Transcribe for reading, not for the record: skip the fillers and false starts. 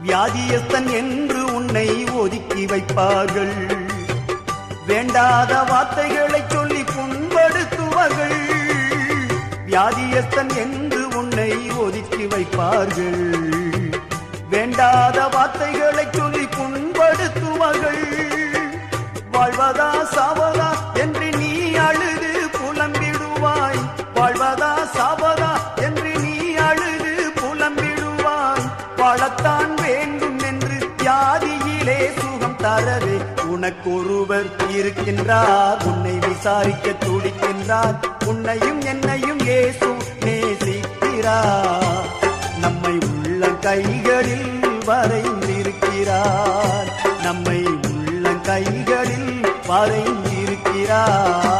வியாதியஸ்தன் என்று உன்னை ஒதுக்கி வைப்பார்கள். வேண்டாத வார்த்தைகளை சொல்லி புண்படுத்துவார்கள். வியாதியஸ்தன் என்று உன்னை ஒதுக்கி வைப்பார்கள். வேண்டாத வார்த்தைகளை சொல்லி புண்படுத்துவார்கள். வாழ்வதா சாவதா என்று நீ அழுது புலம்பிடுவாய். வாழ்வதா சாவதா என்று நீ அழுது புலம்பிடுவாய். வாழத்தான் வேண்டும் என்று வியாதியிலே சுகம் தரவே உனக்கொருவர் இருக்கின்றார். உன்னை விசாரிக்க துடிக்கின்றார். உன்னையும் என்னையும் இயேசு நேசிக்கிறார். நம்மை உள்ள கைகளில் வரைந்திருக்கிறார். நம்மை உள்ள கைகளில் வரைந்திருக்கிறார்.